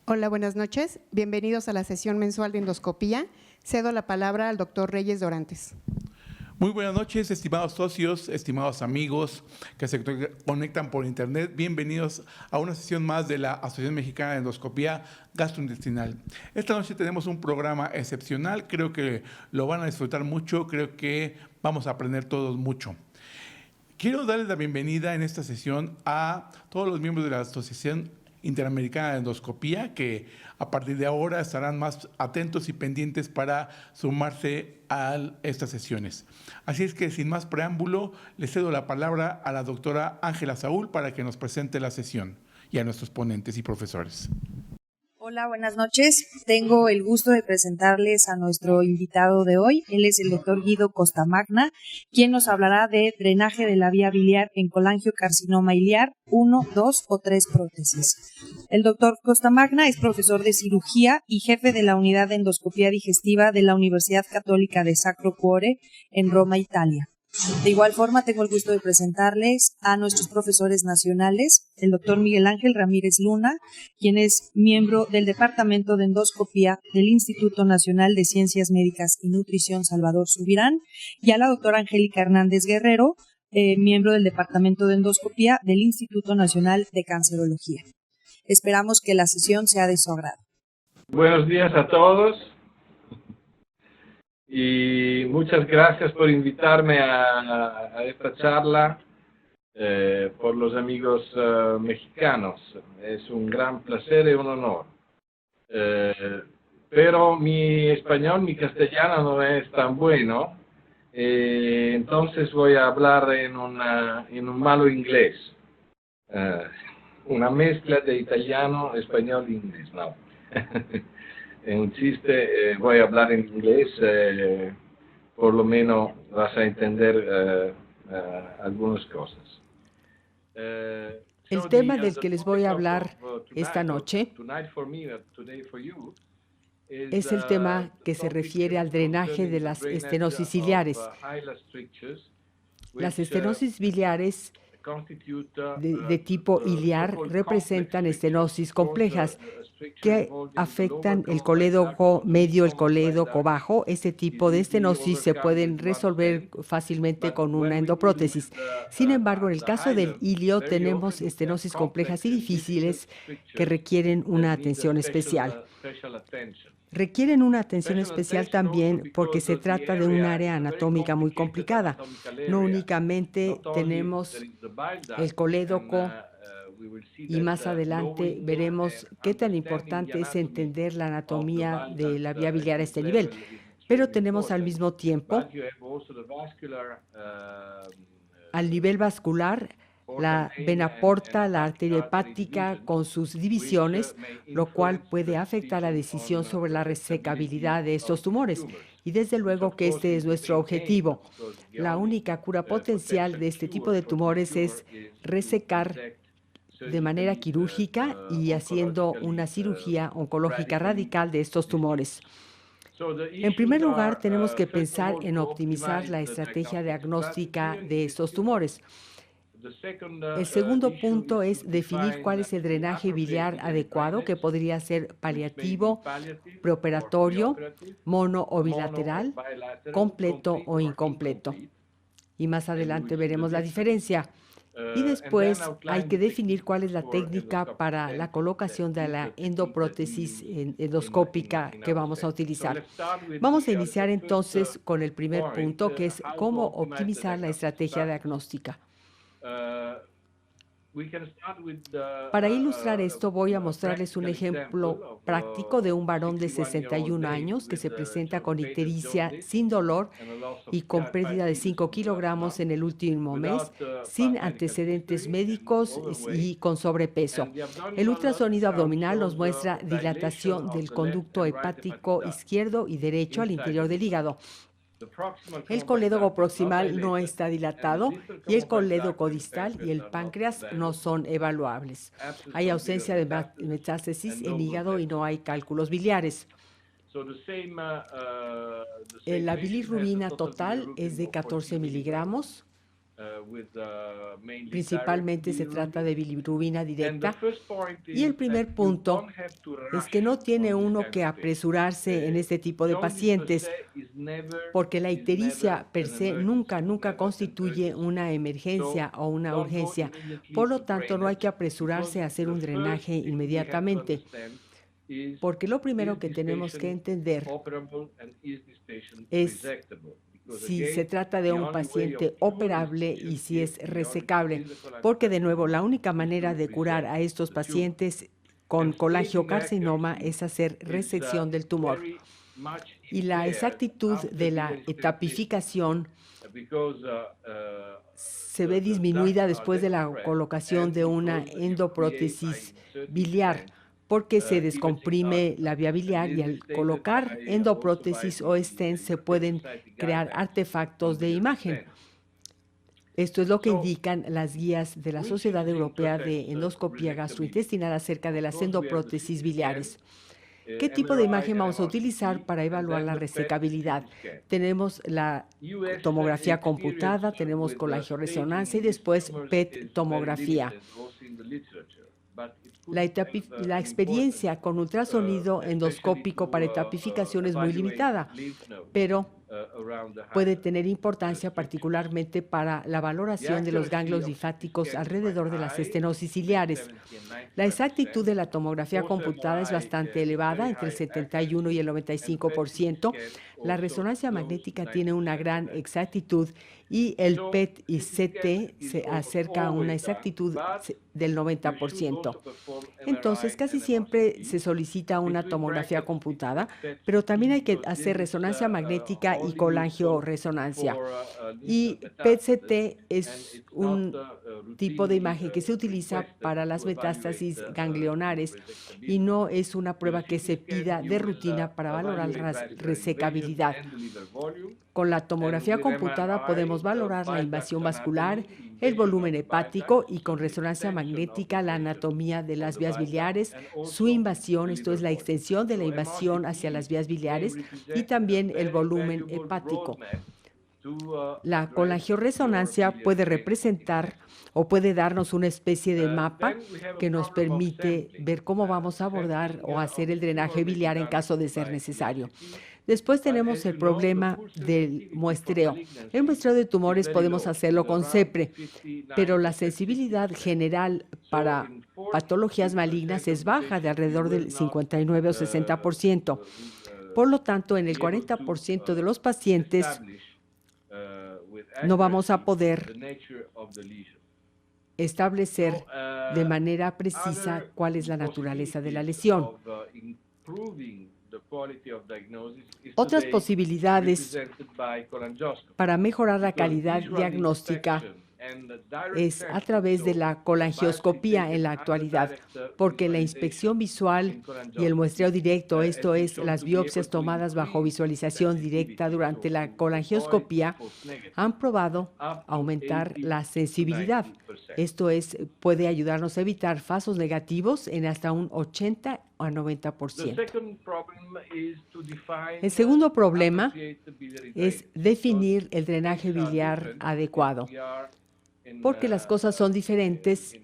Hola, buenas noches. Bienvenidos a la sesión mensual de endoscopía. Cedo la palabra al doctor Reyes Dorantes. Muy buenas noches, estimados socios, estimados amigos que se conectan por internet. Bienvenidos a una sesión más de la Asociación Mexicana de Endoscopía Gastrointestinal. Esta noche tenemos un programa excepcional, creo que lo van a disfrutar mucho, creo que vamos a aprender todos mucho. Quiero darles la bienvenida en esta sesión a todos los miembros de la Asociación Interamericana de Endoscopía, que a partir de ahora estarán más atentos y pendientes para sumarse a estas sesiones. Así es que, sin más preámbulo, le cedo la palabra a la doctora Ángela Saúl para que nos presente la sesión y a nuestros ponentes y profesores. Hola, buenas noches. Tengo el gusto de presentarles a nuestro invitado de hoy. Él es el doctor Guido Costamagna, quien nos hablará de drenaje de la vía biliar en colangiocarcinoma iliar, 1, 2 o 3 prótesis. El doctor Costamagna es profesor de cirugía y jefe de la unidad de endoscopía digestiva de la Universidad Católica de Sacro Cuore en Roma, Italia. De igual forma, tengo el gusto de presentarles a nuestros profesores nacionales, el doctor Miguel Ángel Ramírez Luna, quien es miembro del Departamento de Endoscopía del Instituto Nacional de Ciencias Médicas y Nutrición Salvador Subirán, y a la doctora Angélica Hernández Guerrero, miembro del Departamento de Endoscopía del Instituto Nacional de Cancerología. Esperamos que la sesión sea de su agrado. Buenos días a todos. Y muchas gracias por invitarme a esta charla por los amigos mexicanos. Es un gran placer y un honor. Pero mi español, mi castellano no es tan bueno, entonces voy a hablar en un malo inglés. Una mezcla de italiano, español e inglés, no. En un chiste, voy a hablar en inglés, por lo menos vas a entender algunas cosas. El tema del que les voy a hablar esta noche es el tema que se refiere al drenaje de las estenosis biliares. Las estenosis biliares de tipo iliar representan estenosis complejas que afectan el colédoco medio, el colédoco bajo. Este tipo de estenosis se pueden resolver fácilmente con una endoprótesis. Sin embargo, en el caso del ilio tenemos estenosis complejas y difíciles que requieren una atención especial. Requieren una atención especial también porque se trata de un área anatómica muy complicada. No únicamente tenemos el colédoco, y más adelante veremos qué tan importante es entender la anatomía de la vía biliar a este nivel. Pero tenemos al mismo tiempo, al nivel vascular, la vena porta, la arteria hepática con sus divisiones, lo cual puede afectar la decisión sobre la resecabilidad de estos tumores. Y desde luego que este es nuestro objetivo. La única cura potencial de este tipo de tumores es resecar de manera quirúrgica y haciendo una cirugía oncológica radical de estos tumores. En primer lugar, tenemos que pensar en optimizar la estrategia diagnóstica de estos tumores. El segundo punto es definir cuál es el drenaje biliar adecuado, que podría ser paliativo, preoperatorio, mono o bilateral, completo o incompleto. Y más adelante veremos la diferencia. Y después hay que definir cuál es la técnica para la colocación de la endoprótesis endoscópica que vamos a utilizar. Vamos a iniciar entonces con el primer punto, que es cómo optimizar la estrategia diagnóstica. Para ilustrar esto, voy a mostrarles un ejemplo práctico de un varón de 61 años que se presenta con ictericia sin dolor y con pérdida de 5 kilogramos en el último mes, sin antecedentes médicos y con sobrepeso. El ultrasonido abdominal nos muestra dilatación del conducto hepático izquierdo y derecho al interior del hígado. El colédoco proximal no está dilatado y el colédoco distal y el páncreas no son evaluables. Hay ausencia de metástasis en hígado y no hay cálculos biliares. La bilirrubina total es de 14 miligramos. Principalmente se trata de bilirrubina directa. Y el primer punto es que no tiene uno que apresurarse en este tipo de pacientes, porque la ictericia per se nunca constituye una emergencia o una urgencia. Por lo tanto, no hay que apresurarse a hacer un drenaje inmediatamente, porque lo primero que tenemos que entender es si se trata de un paciente operable y si es resecable, porque de nuevo la única manera de curar a estos pacientes con colangiocarcinoma es hacer resección del tumor. Y la exactitud de la etapificación se ve disminuida después de la colocación de una endoprótesis biliar, porque se descomprime la vía biliar y al colocar endoprótesis o stents se pueden crear artefactos de imagen. Esto es lo que indican las guías de la Sociedad Europea de Endoscopía Gastrointestinal acerca de las endoprótesis biliares. ¿Qué tipo de imagen vamos a utilizar para evaluar la resecabilidad? Tenemos la tomografía computada, tenemos colangioresonancia y después PET tomografía. La experiencia con ultrasonido endoscópico para etapificación es muy limitada, pero puede tener importancia particularmente para la valoración de los ganglios linfáticos alrededor de las estenosis ciliares. La exactitud de la tomografía computada es bastante elevada, entre el 71 y el 95%. La resonancia magnética tiene una gran exactitud y el PET y CT se acerca a una exactitud del 90%. Entonces, casi siempre se solicita una tomografía computada, pero también hay que hacer resonancia magnética y colangioresonancia. Y PET-CT es un tipo de imagen que se utiliza para las metástasis ganglionares y no es una prueba que se pida de rutina para valorar la resecabilidad. Con la tomografía computada podemos valorar la invasión vascular, el volumen hepático y con resonancia magnética la anatomía de las vías biliares, su invasión, esto es la extensión de la invasión hacia las vías biliares y también el volumen hepático. La colangioresonancia puede representar o puede darnos una especie de mapa que nos permite ver cómo vamos a abordar o hacer el drenaje biliar en caso de ser necesario. Después tenemos el problema del muestreo. El muestreo de tumores podemos hacerlo con CEPRE, pero la sensibilidad general para patologías malignas es baja, de alrededor del 59 o 60%. Por lo tanto, en el 40% de los pacientes no vamos a poder establecer de manera precisa cuál es la naturaleza de la lesión. Otras posibilidades para mejorar la calidad diagnóstica es a través de la colangioscopía en la actualidad, porque la inspección visual y el muestreo directo, esto es, las biopsias tomadas bajo visualización directa durante la colangioscopía, han probado aumentar la sensibilidad. Esto es, puede ayudarnos a evitar falsos negativos en hasta un 80 a 90%. El segundo problema es definir el drenaje biliar adecuado, porque las cosas son diferentes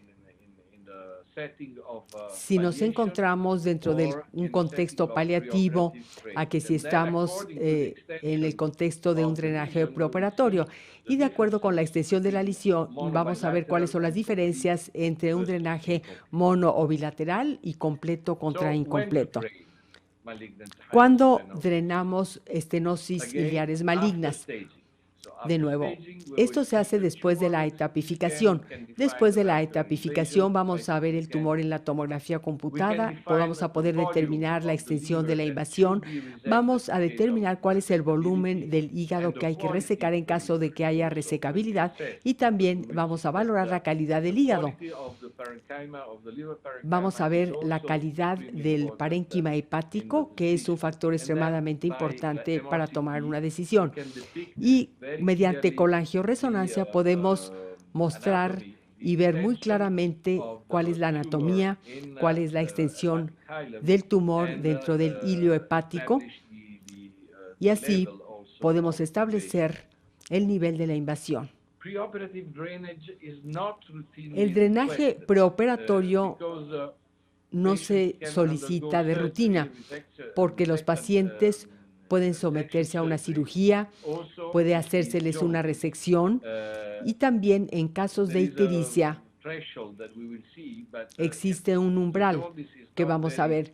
si nos encontramos dentro de un contexto paliativo a que si estamos en el contexto de un drenaje preoperatorio. Y de acuerdo con la extensión de la lesión, vamos a ver cuáles son las diferencias entre un drenaje mono o bilateral y completo contra incompleto. Cuando drenamos estenosis iliares malignas, de nuevo, esto se hace después de la etapificación. Después de la etapificación vamos a ver el tumor en la tomografía computada, vamos a poder determinar la extensión de la invasión, vamos a determinar cuál es el volumen del hígado que hay que resecar en caso de que haya resecabilidad y también vamos a valorar la calidad del hígado. Vamos a ver la calidad del parénquima hepático, que es un factor extremadamente importante para tomar una decisión. Y mediante colangioresonancia podemos mostrar y ver muy claramente cuál es la anatomía, cuál es la extensión del tumor dentro del hilio hepático y así podemos establecer el nivel de la invasión. El drenaje preoperatorio no se solicita de rutina porque los pacientes pueden someterse a una cirugía, puede hacérseles una resección y también en casos de ictericia existe un umbral que vamos a ver.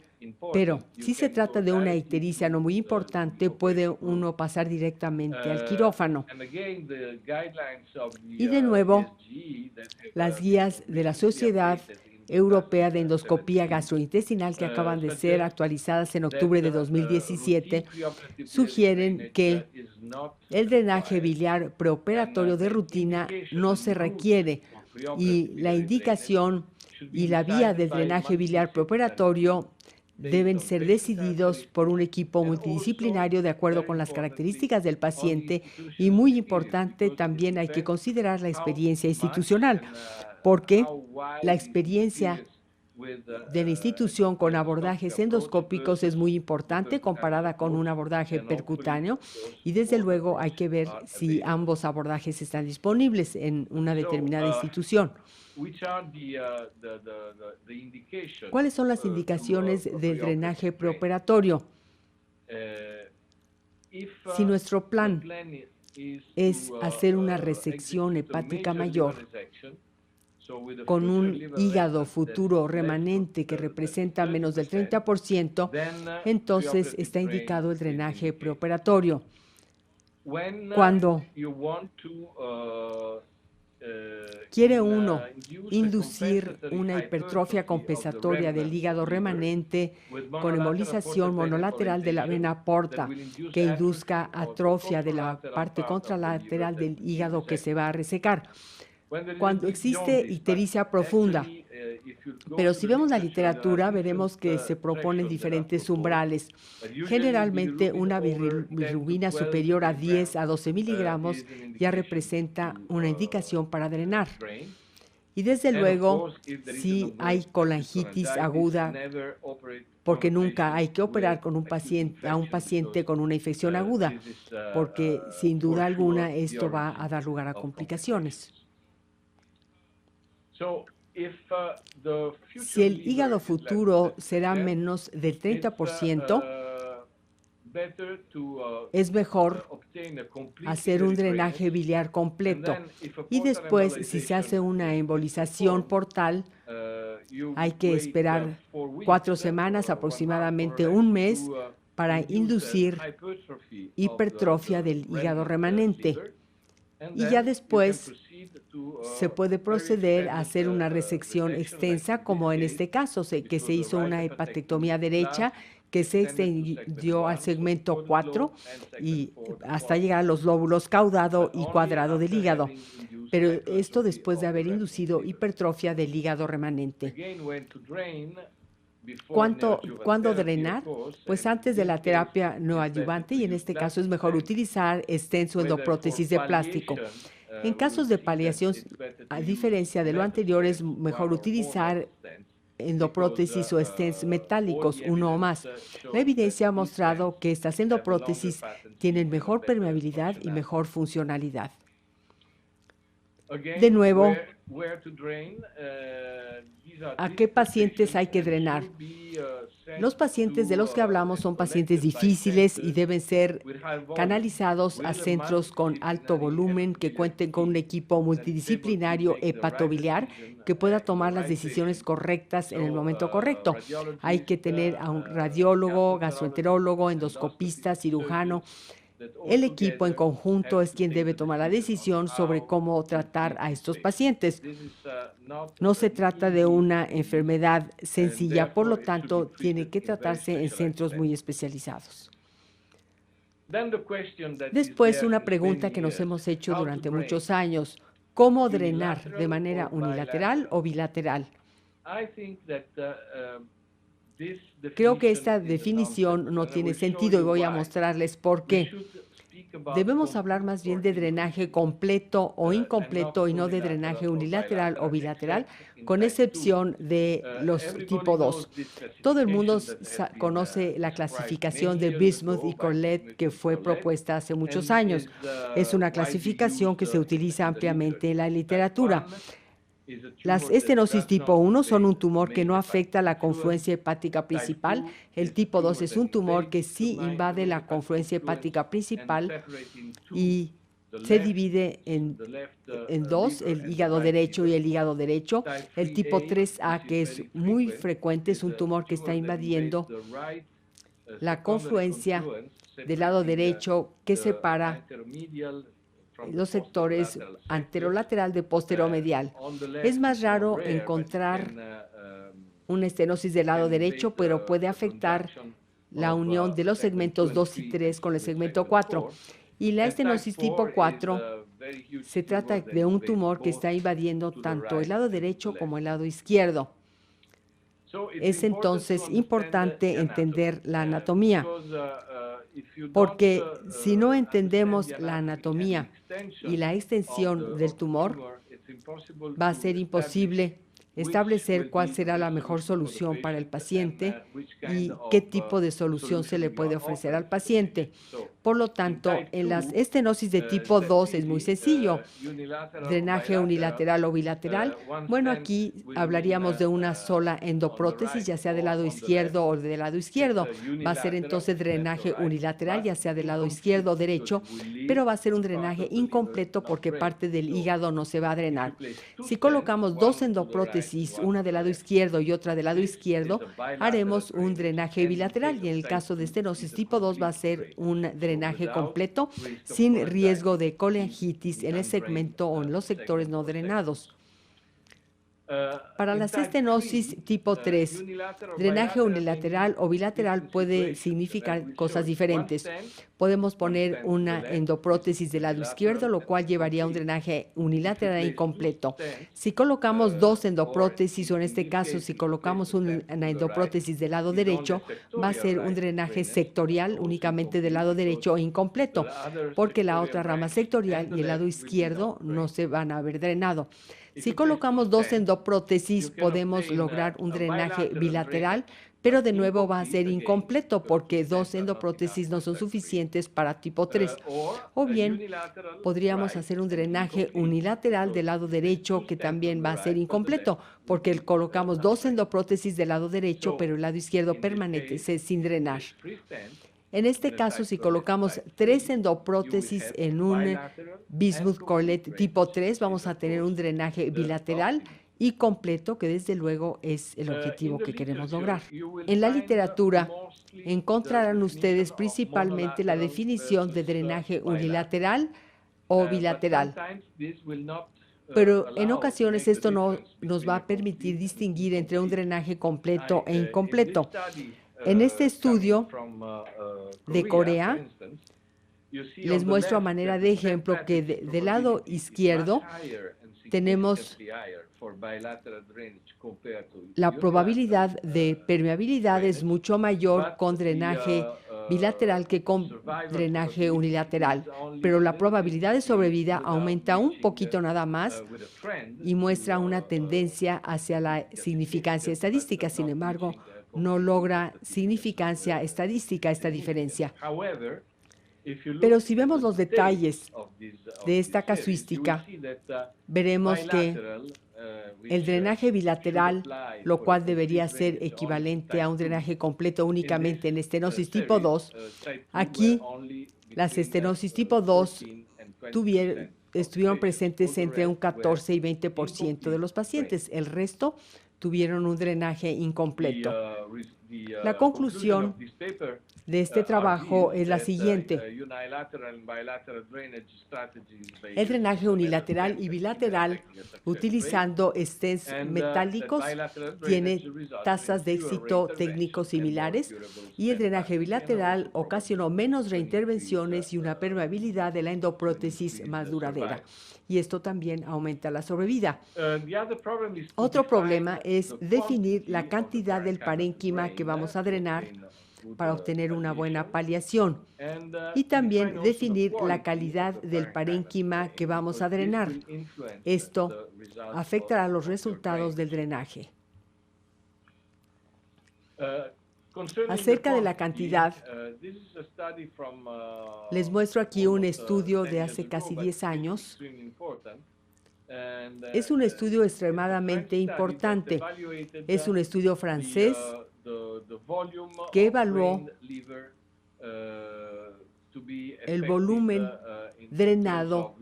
Pero si se trata de una ictericia no muy importante, puede uno pasar directamente al quirófano. Y de nuevo, las guías de la Sociedad Europea de Endoscopía Gastrointestinal que acaban de ser actualizadas en octubre de 2017 sugieren que el drenaje biliar preoperatorio de rutina no se requiere y la indicación y la vía del drenaje biliar preoperatorio deben ser decididos por un equipo multidisciplinario de acuerdo con las características del paciente y muy importante también hay que considerar la experiencia institucional porque la experiencia de la institución con abordajes endoscópicos es muy importante comparada con un abordaje percutáneo y desde luego hay que ver si ambos abordajes están disponibles en una determinada institución. ¿Cuáles son las indicaciones del drenaje preoperatorio? Si nuestro plan es hacer una resección hepática mayor con un hígado futuro remanente que representa menos del 30%, entonces está indicado el drenaje preoperatorio. Cuando quiere uno inducir una hipertrofia compensatoria del hígado remanente con embolización monolateral de la vena porta que induzca atrofia de la parte contralateral del hígado que se va a resecar. Cuando existe ictericia profunda, pero si vemos la literatura, veremos que se proponen diferentes umbrales. Generalmente, una bilirrubina superior a 10 a 12 miligramos ya representa una indicación para drenar. Y desde luego, si hay colangitis aguda, porque nunca hay que operar con a un paciente con una infección aguda, porque sin duda alguna esto va a dar lugar a complicaciones. Si el hígado futuro será menos del 30%, es mejor hacer un drenaje biliar completo. Y después, si se hace una embolización portal, hay que esperar 4 semanas, aproximadamente un mes, para inducir hipertrofia del hígado remanente. Y ya después se puede proceder a hacer una resección extensa, como en este caso, que se hizo una hepatectomía derecha, que se extendió al segmento 4 y hasta llegar a los lóbulos caudado y cuadrado del hígado. Pero esto después de haber inducido hipertrofia del hígado remanente. ¿Cuándo drenar? Pues antes de la terapia neoadyuvante y en este caso es mejor utilizar stents o endoprótesis de plástico. En casos de paliación, a diferencia de lo anterior, es mejor utilizar endoprótesis o stents metálicos, uno o más. La evidencia ha mostrado que estas endoprótesis tienen mejor permeabilidad y mejor funcionalidad. De nuevo, ¿a qué pacientes hay que drenar? Los pacientes de los que hablamos son pacientes difíciles y deben ser canalizados a centros con alto volumen que cuenten con un equipo multidisciplinario hepatobiliar que pueda tomar las decisiones correctas en el momento correcto. Hay que tener a un radiólogo, gastroenterólogo, endoscopista, cirujano. El equipo en conjunto es quien debe tomar la decisión sobre cómo tratar a estos pacientes. No se trata de una enfermedad sencilla, por lo tanto, tiene que tratarse en centros muy especializados. Después, una pregunta que nos hemos hecho durante muchos años: ¿cómo drenar de manera unilateral o bilateral? Creo que esta definición no tiene sentido y voy a mostrarles por qué. debemos hablar más bien de drenaje completo o incompleto y no de drenaje unilateral o bilateral, con excepción de los tipo 2. Todo el mundo conoce la clasificación de Bismuth y Corlett que fue propuesta hace muchos años. Es una clasificación que se utiliza ampliamente en la literatura. Las estenosis tipo 1 son un tumor que no afecta la confluencia hepática principal. El tipo 2 es un tumor que sí invade la confluencia hepática principal y se divide en dos, el hígado derecho y el hígado derecho. El tipo 3A, que es muy frecuente, es un tumor que está invadiendo la confluencia del lado derecho que separa los sectores anterolateral de posteromedial. Es más raro encontrar una estenosis del lado derecho, pero puede afectar la unión de los segmentos 2 y 3 con el segmento 4. Y la estenosis tipo 4 se trata de un tumor que está invadiendo tanto el lado derecho como el lado izquierdo. Es entonces importante entender la anatomía, porque si no entendemos la anatomía y la extensión del tumor, va a ser imposible establecer cuál será la mejor solución para el paciente y qué tipo de solución se le puede ofrecer al paciente. Por lo tanto, en las estenosis de tipo 2 es muy sencillo. Drenaje unilateral o bilateral. Bueno, aquí hablaríamos de una sola endoprótesis, ya sea del lado izquierdo o del lado izquierdo. Va a ser entonces drenaje unilateral, ya sea del lado izquierdo o derecho, pero va a ser un drenaje incompleto porque parte del hígado no se va a drenar. Si colocamos dos endoprótesis, una del lado izquierdo y otra del lado izquierdo, haremos un drenaje bilateral y en el caso de estenosis tipo 2 va a ser un drenaje completo sin riesgo de coleangitis en el segmento o en los sectores no drenados. Para las estenosis tipo 3, drenaje unilateral o bilateral puede significar cosas diferentes. Podemos poner una endoprótesis del lado izquierdo, lo cual llevaría a un drenaje unilateral incompleto. Si colocamos dos endoprótesis, o en este caso, si colocamos una endoprótesis del lado derecho, va a ser un drenaje sectorial únicamente del lado derecho e incompleto, porque la otra rama sectorial y el lado izquierdo no se van a haber drenado. Si colocamos dos endoprótesis, podemos lograr un drenaje bilateral, pero de nuevo va a ser incompleto porque dos endoprótesis no son suficientes para tipo 3. O bien, podríamos hacer un drenaje unilateral del lado derecho que también va a ser incompleto porque colocamos dos endoprótesis del lado derecho, pero el lado izquierdo permanece sin drenar. En este caso, si colocamos tres endoprótesis en un Bismuth Corlett tipo 3, vamos a tener un drenaje bilateral y completo, que desde luego es el objetivo que queremos lograr. En la literatura encontrarán ustedes principalmente la definición de drenaje unilateral o bilateral. Pero en ocasiones esto no nos va a permitir distinguir entre un drenaje completo e incompleto. En este estudio de Corea, les muestro a manera de ejemplo que del lado izquierdo tenemos la probabilidad de permeabilidad es mucho mayor con drenaje bilateral que con drenaje unilateral, pero la probabilidad de sobrevida aumenta un poquito nada más y muestra una tendencia hacia la significancia estadística. Sin embargo, no logra significancia estadística esta diferencia. Pero si vemos los detalles de esta casuística, veremos que el drenaje bilateral, lo cual debería ser equivalente a un drenaje completo únicamente en estenosis tipo 2, aquí las estenosis tipo 2 estuvieron presentes entre un 14 y 20% de los pacientes. El resto tuvieron un drenaje incompleto. La conclusión de este trabajo es la siguiente. El drenaje unilateral y bilateral, utilizando stents metálicos, tiene tasas de éxito técnico similares y el drenaje bilateral ocasionó menos reintervenciones y una permeabilidad de la endoprótesis más duradera. Y esto también aumenta la sobrevida. Otro problema es definir la cantidad del parénquima que vamos a drenar para obtener una buena paliación. Y también definir la calidad del parénquima que vamos a drenar. Esto afectará a los resultados del drenaje. Acerca de la cantidad, les muestro aquí un estudio de hace casi 10 años. Es un estudio extremadamente importante. Es un estudio francés que evaluó el volumen drenado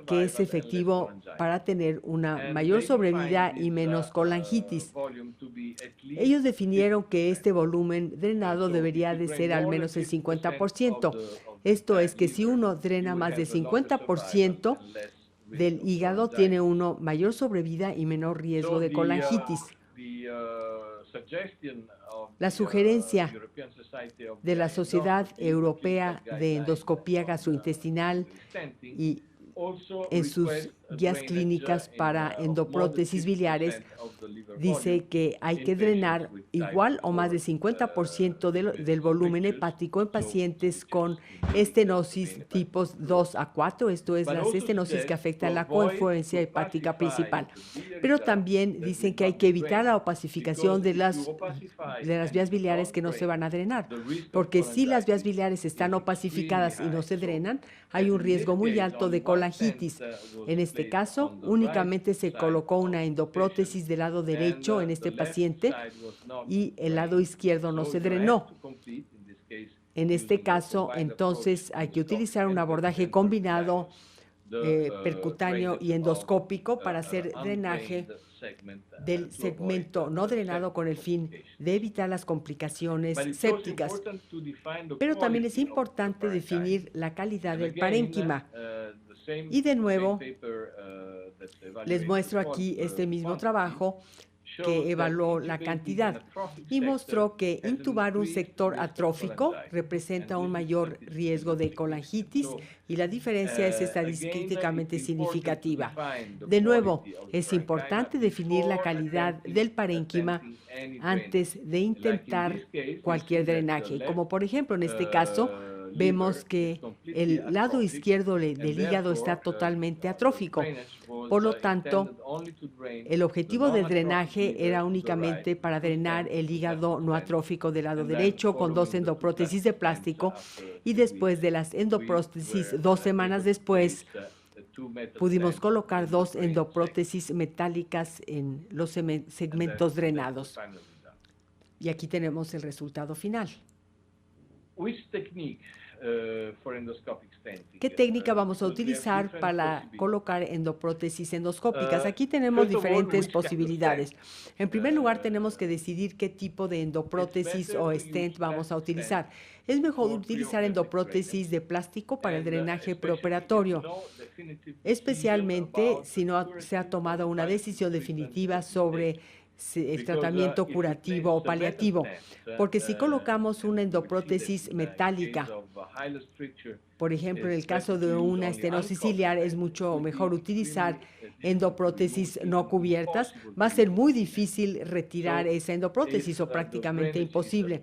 que es efectivo para tener una mayor sobrevida y menos colangitis. Ellos definieron que este volumen drenado debería de ser al menos el 50%. Esto es que si uno drena más del 50% del hígado, tiene uno mayor sobrevida y menor riesgo de colangitis. La sugerencia de la Sociedad Europea de Endoscopía Gastrointestinal y en sus guías clínicas para endoprótesis biliares dice que hay que drenar igual o más del 50% del volumen hepático en pacientes con estenosis tipos 2 a 4, esto es las estenosis que afectan la confluencia hepática principal. Pero también dicen que hay que evitar la opacificación de las vías biliares que no se van a drenar, porque si las vías biliares están opacificadas y no se drenan, hay un riesgo muy alto de colangitis. En este caso, únicamente se colocó una endoprótesis del lado derecho en este paciente y el lado izquierdo no se drenó. En este caso, entonces, hay que utilizar un abordaje combinado percutáneo y endoscópico para hacer drenaje del segmento no drenado con el fin de evitar las complicaciones sépticas. Pero también es importante definir la calidad del parénquima. Y de nuevo, les muestro aquí este mismo trabajo que evaluó la cantidad y mostró que intubar un sector atrófico representa un mayor riesgo de colangitis y la diferencia es estadísticamente significativa. De nuevo, es importante definir la calidad del parénquima antes de intentar cualquier drenaje, como por ejemplo en este caso, vemos que el lado izquierdo del hígado está totalmente atrófico. Por lo tanto, el objetivo del drenaje era únicamente para drenar el hígado no atrófico del lado derecho con 2 endoprótesis de plástico y después de las endoprótesis 2 semanas después pudimos colocar 2 endoprótesis metálicas en los segmentos drenados. Y aquí tenemos el resultado final. ¿Qué técnica vamos a utilizar para colocar endoprótesis endoscópicas? Aquí tenemos diferentes posibilidades. En primer lugar, tenemos que decidir qué tipo de endoprótesis o stent vamos a utilizar. Es mejor utilizar endoprótesis de plástico para el drenaje preoperatorio, especialmente si no se ha tomado una decisión definitiva sobre el tratamiento curativo o paliativo, porque si colocamos una endoprótesis metálica, por ejemplo, en el caso de una estenosis ciliar, es mucho mejor utilizar endoprótesis no cubiertas. Va a ser muy difícil retirar esa endoprótesis o prácticamente imposible.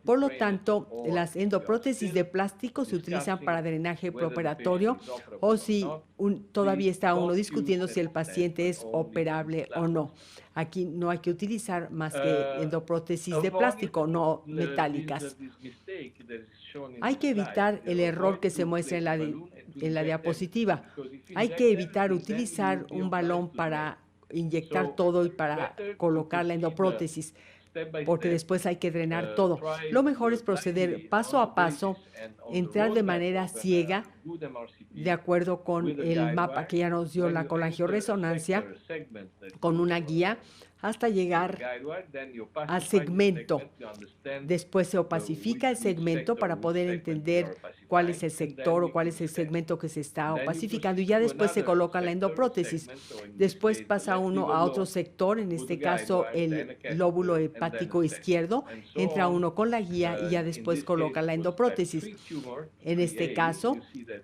Por lo tanto, las endoprótesis de plástico se utilizan para drenaje preoperatorio o si todavía está uno discutiendo si el paciente es operable o no. Aquí no hay que utilizar más que endoprótesis de plástico, no metálicas. Hay que evitar el error que se muestra en la diapositiva. Hay que evitar utilizar un balón para inyectar todo y para colocar la endoprótesis, porque después hay que drenar todo. Lo mejor es proceder paso a paso, entrar de manera ciega, de acuerdo con el mapa que ya nos dio la colangioresonancia, con una guía, hasta llegar al segmento. Después se opacifica el segmento para poder entender cuál es el sector o cuál es el segmento que se está opacificando y ya después se coloca la endoprótesis. Después pasa uno a otro sector, en este caso el lóbulo hepático izquierdo, entra uno con la guía y ya después coloca la endoprótesis. En este caso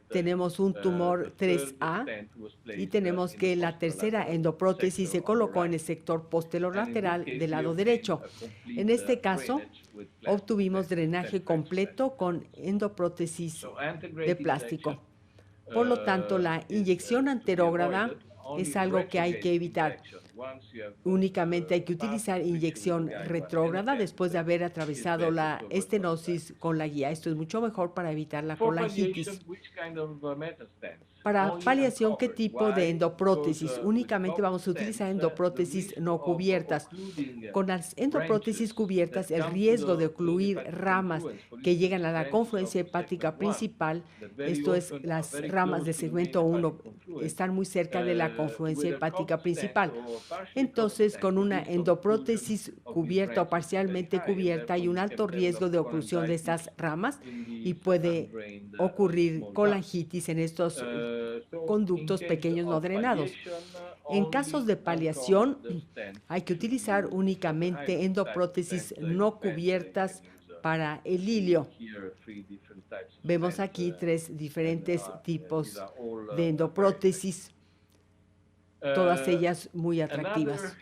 tenemos un tumor 3A y tenemos que la tercera endoprótesis se colocó en el sector posterior posterolateral del lado derecho. En este caso, obtuvimos drenaje completo con endoprótesis de plástico. Por lo tanto, la inyección anterógrada es algo que hay que evitar. Únicamente hay que utilizar inyección retrógrada después de haber atravesado la estenosis con la guía. Esto es mucho mejor para evitar la colangitis. Para paliación, ¿qué tipo de endoprótesis? Únicamente vamos a utilizar endoprótesis no cubiertas. Con las endoprótesis cubiertas, el riesgo de ocluir ramas que llegan a la confluencia hepática principal, esto es, las ramas del segmento 1, están muy cerca de la confluencia hepática principal. Entonces, con una endoprótesis cubierta o parcialmente cubierta, hay un alto riesgo de oclusión de estas ramas y puede ocurrir colangitis en estos conductos pequeños no drenados. En casos de paliación, hay que utilizar únicamente endoprótesis no cubiertas para el hilio. Vemos aquí 3 diferentes tipos de endoprótesis, todas ellas muy atractivas.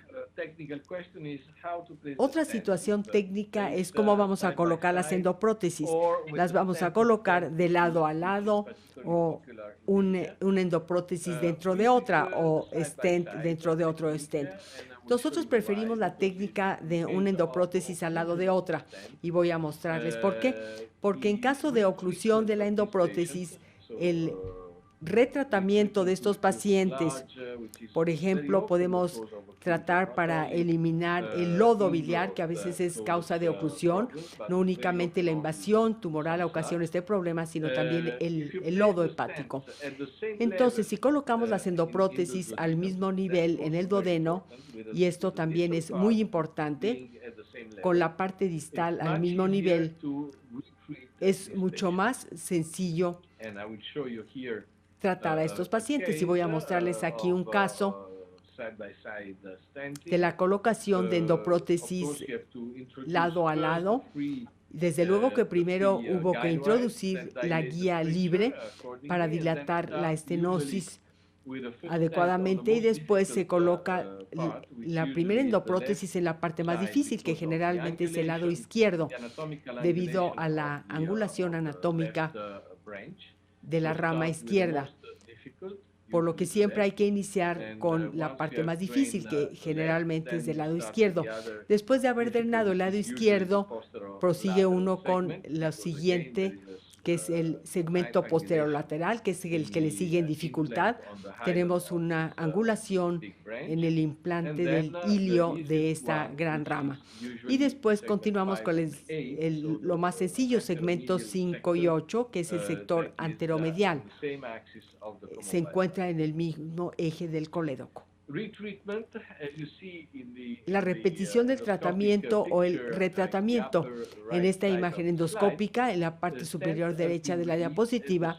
Otra situación técnica es cómo vamos a colocar las endoprótesis. Las vamos a colocar de lado a lado o una endoprótesis dentro de otra o stent dentro de otro stent. Nosotros preferimos la técnica de una endoprótesis al lado de otra y voy a mostrarles por qué. Porque en caso de oclusión de la endoprótesis, el retratamiento de estos pacientes, por ejemplo, podemos tratar para eliminar el lodo biliar, que a veces es causa de oclusión, no únicamente la invasión tumoral ocasiona este problema, sino también el lodo hepático. Entonces, si colocamos las endoprótesis al mismo nivel en el duodeno, y esto también es muy importante, con la parte distal al mismo nivel, es mucho más sencillo tratar a estos pacientes. Y voy a mostrarles aquí un caso de la colocación de endoprótesis lado a lado. Desde luego que primero hubo que introducir la guía libre para dilatar la estenosis adecuadamente y después se coloca la primera endoprótesis en la parte más difícil, que generalmente es el lado izquierdo, debido a la angulación anatómica de la rama izquierda, por lo que siempre hay que iniciar con la parte más difícil, que generalmente es del lado izquierdo. Después de haber drenado el lado izquierdo, prosigue uno con lo siguiente, que es el segmento posterolateral, que es el que le sigue en dificultad. Tenemos una angulación en el implante del hilio de esta gran rama. Y después continuamos con lo más sencillo, segmentos 5 y 8, que es el sector anteromedial. Se encuentra en el mismo eje del colédoco. La repetición del tratamiento o el retratamiento en esta imagen endoscópica, en la parte superior derecha de la diapositiva,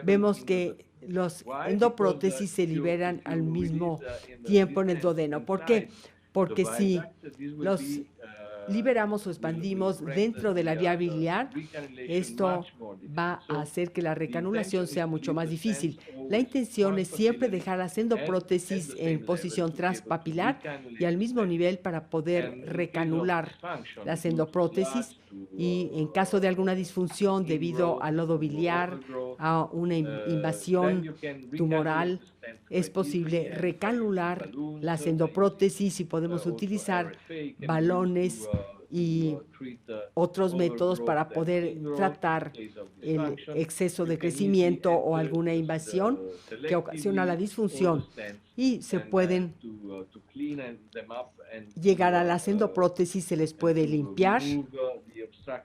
vemos que los endoprótesis se liberan al mismo tiempo en el duodeno. ¿Por qué? Porque si los liberamos o expandimos dentro de la vía biliar, esto va a hacer que la recanulación sea mucho más difícil. La intención es siempre dejar las endoprótesis en posición transpapilar y al mismo nivel para poder recanular las endoprótesis, y en caso de alguna disfunción debido al lodo biliar, a una invasión tumoral, es posible recanular las endoprótesis y podemos utilizar balones y otros métodos para poder tratar el exceso de crecimiento o alguna invasión que ocasiona la disfunción, y se pueden llegar a las endoprótesis, se les puede limpiar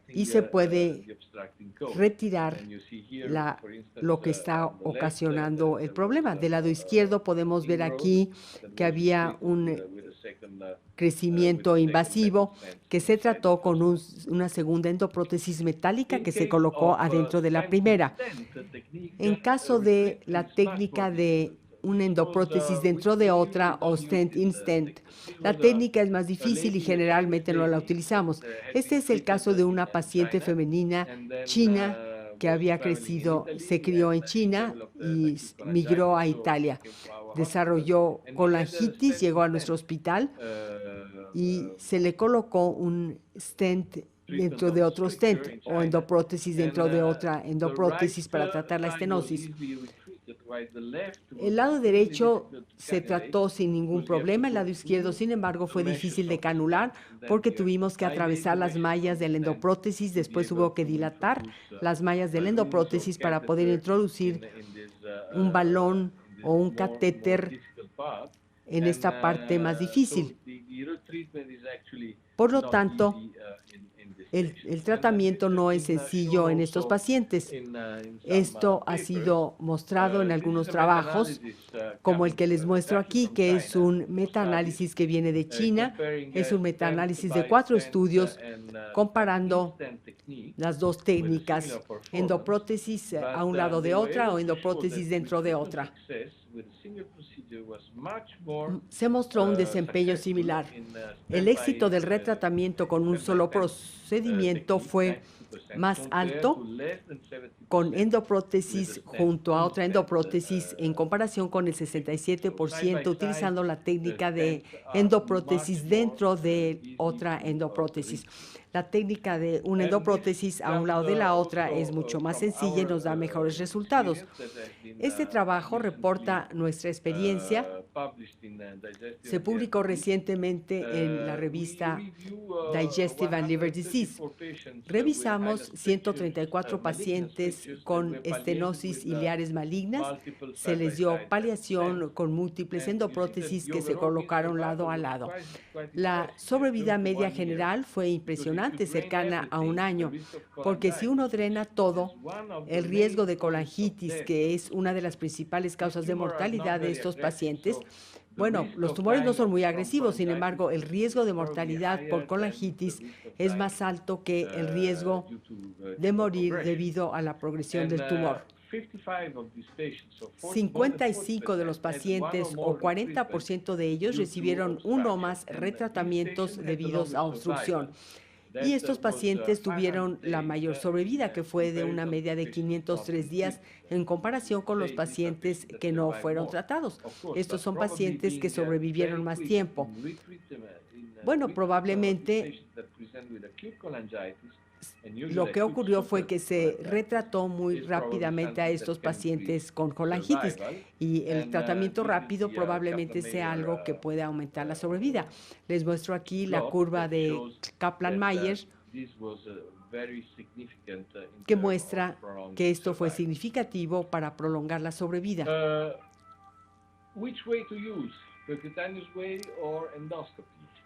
y se puede retirar lo que está ocasionando el problema. Del lado izquierdo podemos ver aquí que había un crecimiento invasivo que se trató con una segunda endoprótesis metálica que se colocó adentro de la primera. En caso de la técnica de una endoprótesis dentro de otra o stent in stent, la técnica es más difícil y generalmente no la utilizamos. Este es el caso de una paciente femenina china que había crecido, se crió en China y migró a Italia. Desarrolló colangitis, llegó a nuestro hospital y se le colocó un stent dentro de otro stent o endoprótesis dentro de otra endoprótesis para tratar la estenosis. El lado derecho se trató sin ningún problema, el lado izquierdo, sin embargo, fue difícil de canular porque tuvimos que atravesar las mallas de la endoprótesis, después hubo que dilatar las mallas de la endoprótesis para poder introducir un balón o un catéter en esta parte más difícil. Por lo tanto, el tratamiento no es sencillo en estos pacientes. Esto ha sido mostrado en algunos trabajos, como el que les muestro aquí, que es un metaanálisis que viene de China. Es un metaanálisis de 4 estudios comparando las dos técnicas, endoprótesis a un lado de otra o endoprótesis dentro de otra. Se mostró un desempeño similar. El éxito del retratamiento con un solo procedimiento fue más alto con endoprótesis junto a otra endoprótesis en comparación con el 67% utilizando la técnica de endoprótesis dentro de otra endoprótesis. La técnica de una endoprótesis a un lado de la otra es mucho más sencilla y nos da mejores resultados. Este trabajo reporta nuestra experiencia. Se publicó recientemente en la revista Digestive and Liver Disease. Revisamos 134 pacientes con estenosis ileares malignas. Se les dio paliación con múltiples endoprótesis que se colocaron lado a lado. La sobrevida media general fue impresionante, cercana a 1 año, porque si uno drena todo, el riesgo de colangitis, que es una de las principales causas de mortalidad de estos pacientes, bueno, los tumores no son muy agresivos, sin embargo, el riesgo de mortalidad por colangitis es más alto que el riesgo de morir debido a la progresión del tumor. 55 de los pacientes o 40% de ellos recibieron 1 o más retratamientos debidos a obstrucción. Y estos pacientes tuvieron la mayor sobrevida, que fue de una media de 503 días en comparación con los pacientes que no fueron tratados. Estos son pacientes que sobrevivieron más tiempo. Bueno, probablemente lo que ocurrió fue que se retrató muy rápidamente a estos pacientes con colangitis y el tratamiento rápido probablemente sea algo que puede aumentar la sobrevida. Les muestro aquí la curva de Kaplan-Meier que muestra que esto fue significativo para prolongar la sobrevida.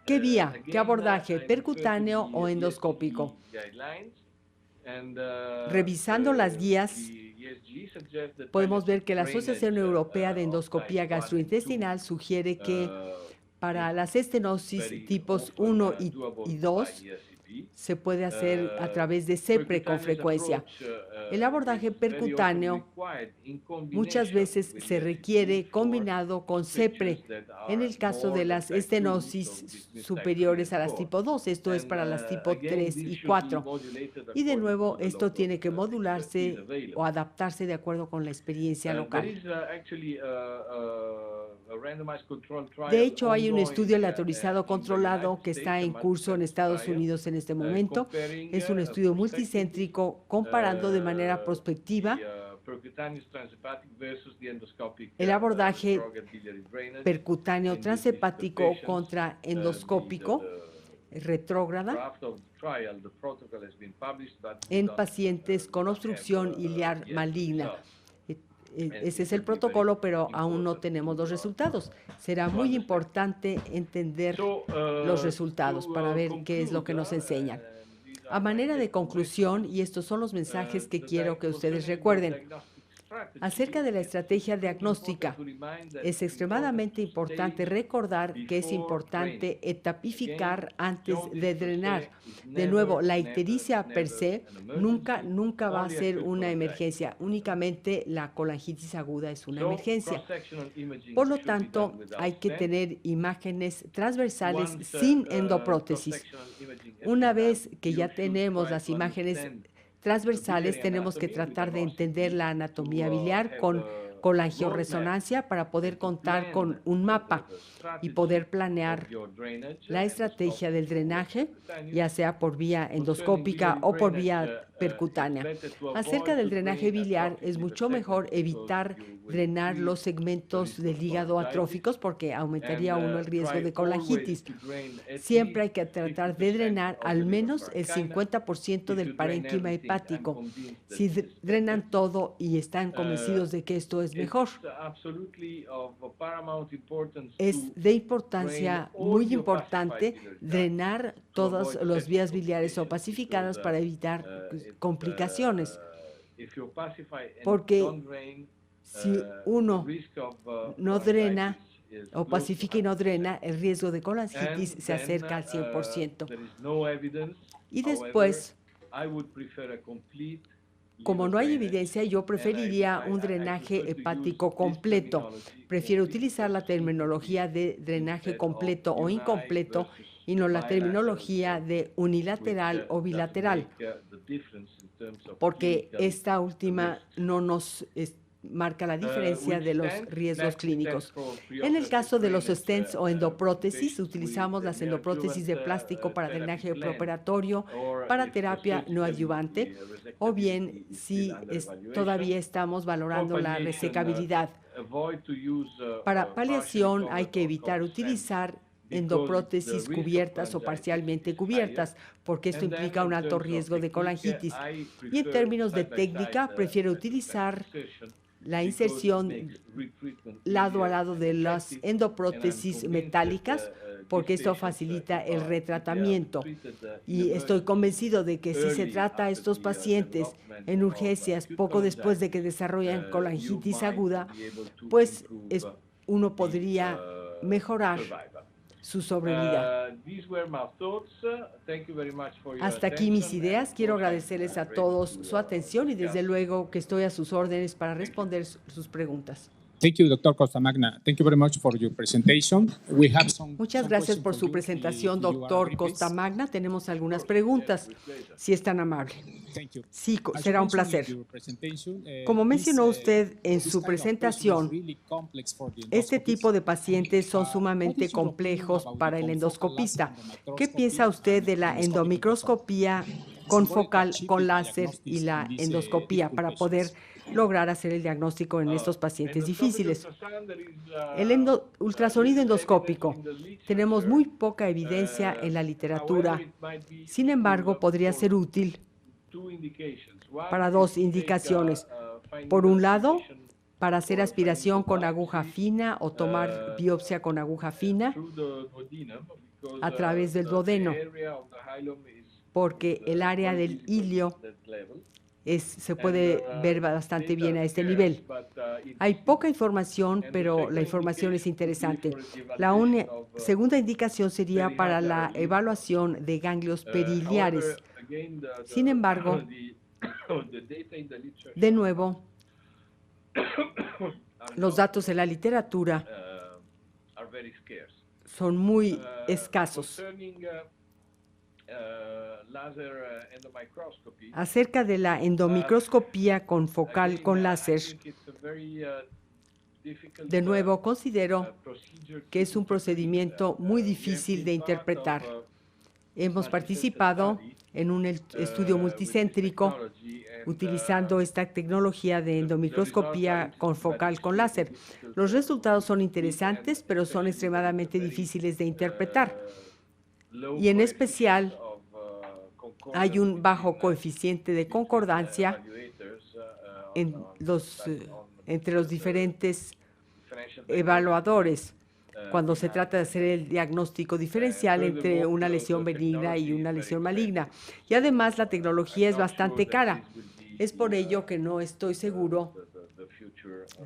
¿Qué vía? ¿Qué abordaje? ¿Percutáneo o endoscópico? Revisando las guías, podemos ver que la Asociación Europea de Endoscopía Gastrointestinal sugiere que para las estenosis tipos 1 y 2 se puede hacer a través de CEPRE con frecuencia. El abordaje percutáneo muchas veces se requiere combinado con CEPRE en el caso de las estenosis superiores a las tipo 2, esto es para las tipo 3 y 4. Y de nuevo, esto tiene que modularse o adaptarse de acuerdo con la experiencia local. De hecho, hay un estudio aleatorizado controlado que está en curso en Estados Unidos en este momento. Es un estudio multicéntrico comparando de manera prospectiva el abordaje percutáneo transhepático contra endoscópico retrógrada en pacientes con obstrucción ilear maligna. Ese es el protocolo, pero aún no tenemos los resultados. Será muy importante entender los resultados para ver qué es lo que nos enseñan. A manera de conclusión, y estos son los mensajes que quiero que ustedes recuerden, acerca de la estrategia diagnóstica, es extremadamente importante recordar que es importante etapificar antes de drenar. De nuevo, la ictericia per se nunca va a ser una emergencia. Únicamente la colangitis aguda es una emergencia. Por lo tanto, hay que tener imágenes transversales sin endoprótesis. Una vez que ya tenemos las imágenes transversales, tenemos que tratar de entender la anatomía biliar con colangioresonancia para poder contar con un mapa y poder planear la estrategia del drenaje, ya sea por vía endoscópica o por vía percutánea. Acerca del drenaje biliar, es mucho mejor evitar drenar los segmentos del hígado atróficos porque aumentaría uno el riesgo de colangitis. Siempre hay que tratar de drenar al menos el 50% del parénquima hepático. Si drenan todo y están convencidos de que esto es mejor, es de importancia muy importante drenar todas las vías biliares opacificadas para evitar complicaciones. Porque si uno no drena, opacifica y no drena, el riesgo de colangitis se acerca al 100%. Y después, como no hay evidencia, yo preferiría un drenaje hepático completo. Prefiero utilizar la terminología de drenaje completo o incompleto y no la terminología de unilateral o bilateral, porque esta última no nos marca la diferencia de los riesgos clínicos. En el caso de los stents o endoprótesis, utilizamos las endoprótesis de plástico para drenaje preoperatorio, para terapia no adyuvante, o bien si todavía estamos valorando la resecabilidad. Para paliación hay que evitar utilizar endoprótesis cubiertas o parcialmente cubiertas, porque esto implica un alto riesgo de colangitis. Y en términos de técnica, prefiero utilizar la inserción lado a lado de las endoprótesis metálicas, porque esto facilita el retratamiento. Y estoy convencido de que si se trata a estos pacientes en urgencias poco después de que desarrollan colangitis aguda, pues uno podría mejorar su sobrevida. Hasta aquí mis ideas. Quiero agradecerles a todos su atención y desde luego que estoy a sus órdenes para responder sus preguntas. Thank you, Dr. Costamagna. Thank you very much for your presentation. We have Muchas gracias por su presentación, doctor Costamagna. Tenemos algunas preguntas, si es tan amable. Sí, será un placer. Como mencionó usted en su presentación, este tipo de pacientes son sumamente complejos para el endoscopista. ¿Qué piensa usted de la endomicroscopía confocal con láser y la endoscopía para poder lograr hacer el diagnóstico en estos pacientes difíciles? El ultrasonido endoscópico. Tenemos muy poca evidencia en la literatura. Sin embargo, podría ser útil para dos indicaciones. Por un lado, para hacer aspiración con aguja fina o tomar biopsia con aguja fina a través del duodeno, porque el área del ilio se puede ver bastante bien a este nivel. Hay poca información, pero la información es interesante. La segunda indicación sería para la evaluación de ganglios periliares. Sin embargo, de nuevo, los datos de la literatura son muy escasos. Acerca de la endomicroscopía confocal con láser, de nuevo considero que es un procedimiento muy difícil de interpretar. Hemos participado en un estudio multicéntrico utilizando esta tecnología de endomicroscopía confocal con láser. Los resultados son interesantes, pero son extremadamente difíciles de interpretar. Y en especial, hay un bajo coeficiente de concordancia entre los diferentes evaluadores cuando se trata de hacer el diagnóstico diferencial entre una lesión benigna y una lesión maligna. Y además, la tecnología es bastante cara. Es por ello que no estoy seguro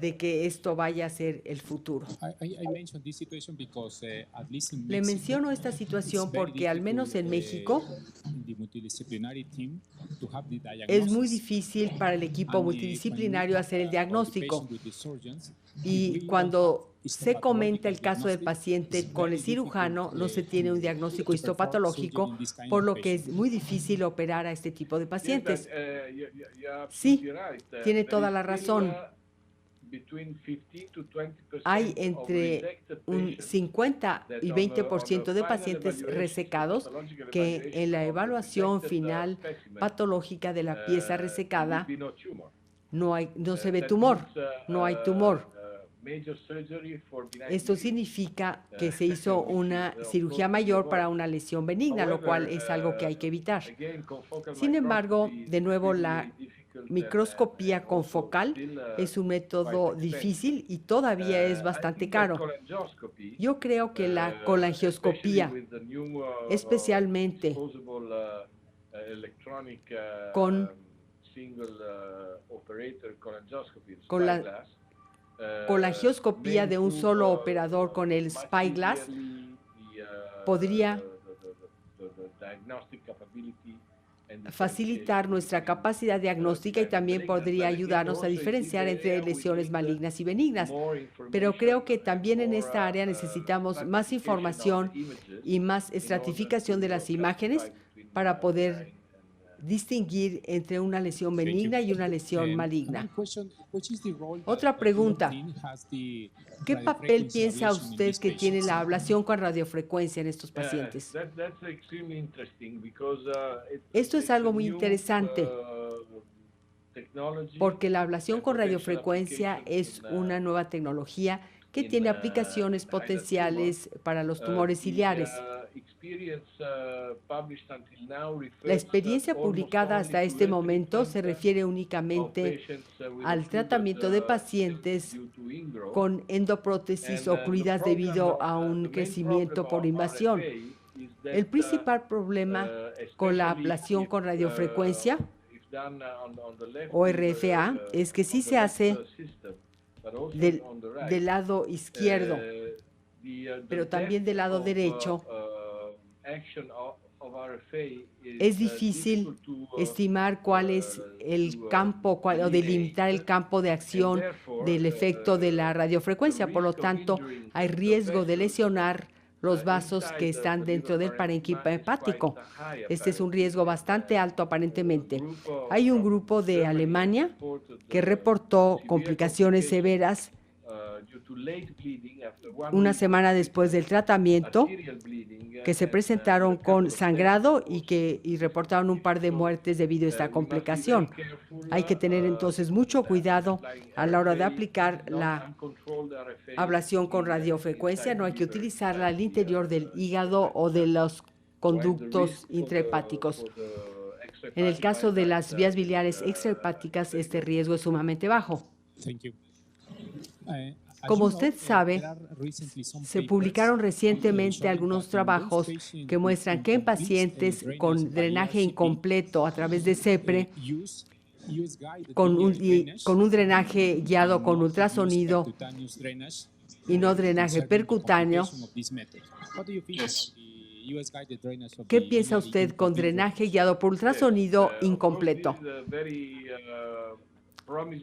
de que esto vaya a ser el futuro. Le menciono esta situación porque al menos en México es muy difícil para el equipo multidisciplinario hacer el diagnóstico. Y cuando se comenta el caso del paciente con el cirujano, no se tiene un diagnóstico histopatológico, por lo que es muy difícil operar a este tipo de pacientes. Sí, tiene toda la razón. hay entre un 50 y 20% de pacientes resecados que en la evaluación final patológica de la pieza resecada no se ve tumor, no hay tumor. Esto significa que se hizo una cirugía mayor para una lesión benigna, lo cual es algo que hay que evitar. Sin embargo, de nuevo, la microscopía confocal es un método difícil y todavía es bastante caro. Yo creo que la colangioscopía, especialmente con la colangioscopía de un solo operador con el Spyglass, podría facilitar nuestra capacidad diagnóstica y también podría ayudarnos a diferenciar entre lesiones malignas y benignas. Pero creo que también en esta área necesitamos más información y más estratificación de las imágenes para poder distinguir entre una lesión benigna y una lesión maligna. Otra pregunta. ¿Qué papel piensa usted que tiene la ablación con radiofrecuencia en estos pacientes? Esto es algo muy interesante porque la ablación con radiofrecuencia es una nueva tecnología que tiene aplicaciones potenciales para los tumores ciliares. La experiencia publicada hasta este momento se refiere únicamente al tratamiento de pacientes con endoprótesis ocluidas debido a un crecimiento por invasión. El principal problema con la ablación con radiofrecuencia o RFA es que sí se hace del lado izquierdo, pero también del lado derecho. Es difícil estimar cuál es el campo o delimitar el campo de acción del efecto de la radiofrecuencia. Por lo tanto, hay riesgo de lesionar los vasos que están dentro del parénquima hepático. Este es un riesgo bastante alto aparentemente. Hay un grupo de Alemania que reportó complicaciones severas una semana después del tratamiento, que se presentaron con sangrado y reportaron un par de muertes debido a esta complicación. Hay que tener entonces mucho cuidado a la hora de aplicar la ablación con radiofrecuencia. No hay que utilizarla al interior del hígado o de los conductos intrahepáticos. En el caso de las vías biliares extrahepáticas, este riesgo es sumamente bajo. Como usted sabe, se publicaron recientemente algunos trabajos que muestran que en pacientes con drenaje incompleto a través de CEPRE, con un drenaje guiado con ultrasonido y no drenaje percutáneo, ¿qué piensa usted con drenaje guiado por ultrasonido incompleto?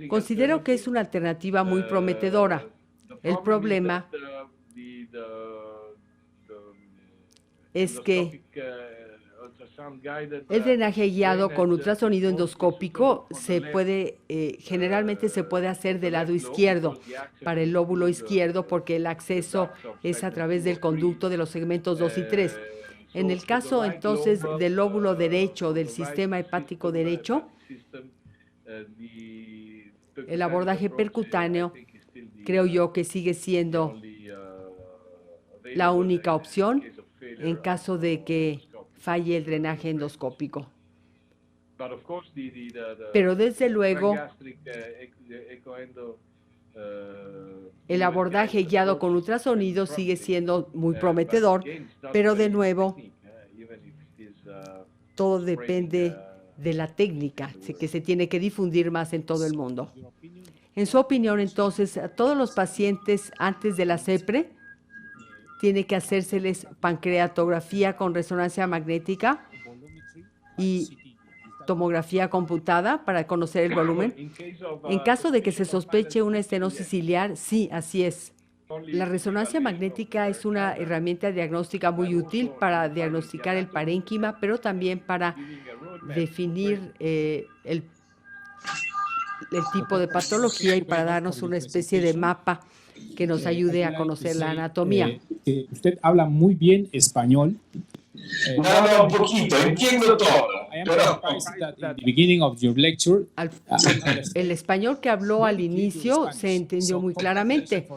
Considero que es una alternativa muy prometedora. El problema es que el drenaje guiado con ultrasonido endoscópico generalmente se puede hacer del lado izquierdo, para el lóbulo izquierdo, porque el acceso es a través del conducto de los segmentos 2 y 3. En el caso entonces del lóbulo derecho, del sistema hepático derecho, el abordaje percutáneo creo yo que sigue siendo la única opción en caso de que falle el drenaje endoscópico. Pero desde luego, el abordaje guiado con ultrasonido sigue siendo muy prometedor, pero de nuevo, todo depende de la técnica que se tiene que difundir más en todo el mundo. En su opinión, entonces, a todos los pacientes antes de la CEPRE tiene que hacérseles pancreatografía con resonancia magnética y tomografía computada para conocer el volumen. En caso de que se sospeche una estenosis ciliar, sí, así es. La resonancia magnética es una herramienta diagnóstica muy útil para diagnosticar el parénquima, pero también para definir el tipo de patología y para darnos una especie de mapa que nos ayude a conocer la anatomía. Usted habla muy bien español. No, un poquito, entiendo todo. I am Pero surprised that in the beginning of your lecture, El español que habló al inicio se entendió muy claramente.